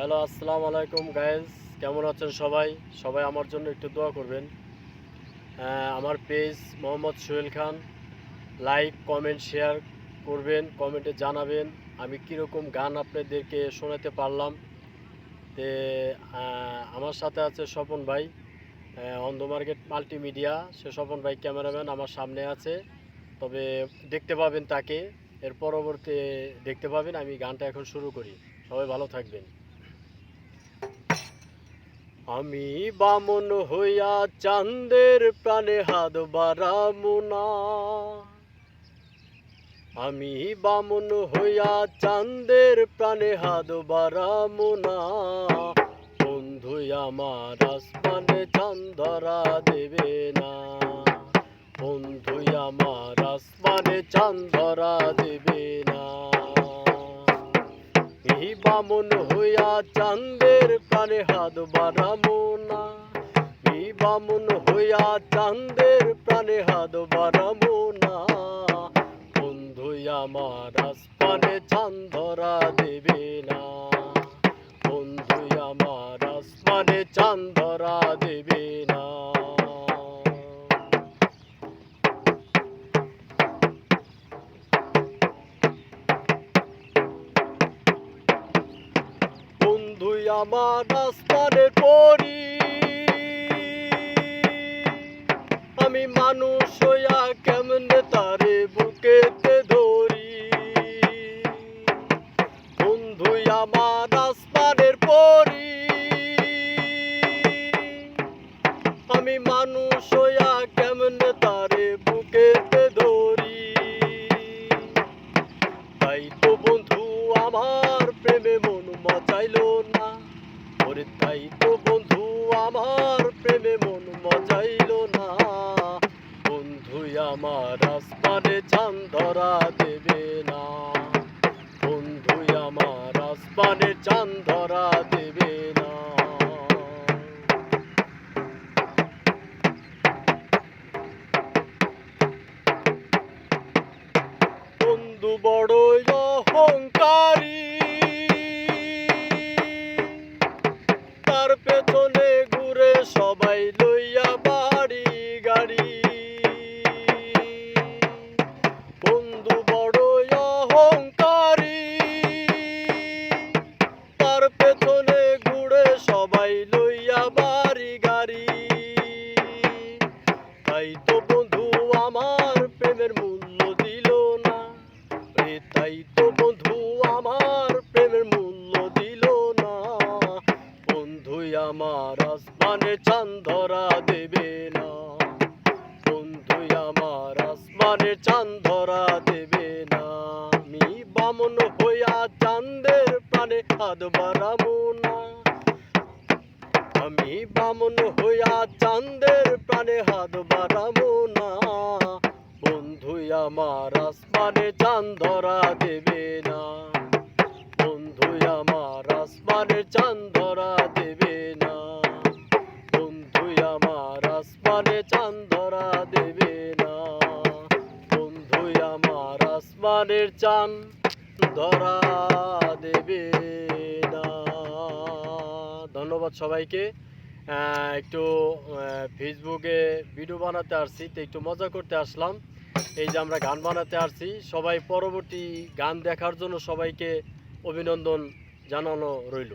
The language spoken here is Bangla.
হ্যালো, আসসালামু আলাইকুম গাইজ। কেমন আছেন সবাই? সবাই আমার জন্য একটু দোয়া করবেন। আমার page Mohammad Sohail Khan. Like, comment, share করবেন, কমেন্টে জানাবেন আমি কীরকম গান আপনাদেরকে শোনাতে পারলাম। তে আমার সাথে আছে স্বপন ভাই, অন্ধ মার্কেট মাল্টিমিডিয়া। সে স্বপন ভাই ক্যামেরাম্যান আমার সামনে আছে, তবে দেখতে পাবেন তাকে, এর পরবর্তী দেখতে পাবেন। আমি গানটা এখন শুরু করি। সবাই ভালো থাকবেন। আমি বামন হইয়া চাঁদের প্রাণে হাত বাড়ামু না। আমি বামন হইয়া চাঁদের প্রাণে হাত বাড়ামু না। বন্ধু আমার আসমানে চাঁদ ধরা দেবে না। বন্ধু আমার আসমানে চাঁদ ধরা দেবে না। বামন হইয়া চাঁদের প্রাণে হাত বাড়ামো না। বামন হইয়া চাঁদের প্রাণে হাত বাড়ামো না। বন্ধু আমার আসমানে চাঁদ ধরা দেবে না। বন্ধু আমার আসমানে চাঁদ ধরা দেবে না। বন্ধু আমার আসমানের পরি, আমি মানুষ হইয়া কেমনে তারে বুকেতে ধরি। বন্ধু আমার আসমানের পরি, আমি মানুষ হইয়া কেমনে তারে বুকেতে ধরি। তাই তো বন্ধু আমার প্রেমে মন মচাইলো না। ওরে তাই তো বন্ধু আমার প্রেমে মন মচাইলো না। বন্ধু আমার আসমানে চাঁদ ধরা দেবে না। বন্ধু আমার আসমানে চাঁদ ধরা দেবে না। বন্ধু বড়ই অহংকারী, তার পেছনে ঘুরে সবাই লইয়া বাড়ি গাড়ি। বন্ধু বড়ই অহংকারী, তার পেছনে ঘুরে সবাই লইয়া বাড়ি গাড়ি। তাই তো বন্ধু আমার প্রেমের মূল্য দিল না। তাই তো বন্ধু আমার প্রেমের মূল্য দিল না। বন্ধু আমার আসমানে চাঁদ ধরা দেবে না। বন্ধু আমার আসমানে চাঁদ ধরা দেবে না। আমি বামন হইয়া চাঁদের প্রাণে হাত বাড়ামু না। আমি বামন হইয়া চাঁদের প্রাণে হাত বাড়ামু না। বন্ধু আমার আসমানে চাঁদ ধরা দেবে না। বন্ধু আমার আসমানে চাঁদ ধরা দেবে না। বন্ধু আমার আসমানে চাঁদ ধরা দেবে না। বন্ধু আমার আসমানের চাঁদ ধরা দেবে না। ধন্যবাদ সবাইকে। একটু ফেসবুকে ভিডিও বানাতে আসছি, তো একটু মজা করতে আসলাম। এই যে আমরা গান বানাতে আসছি, সবাই পরবর্তী গান দেখার জন্য সবাইকে অভিনন্দন জানানো রইল।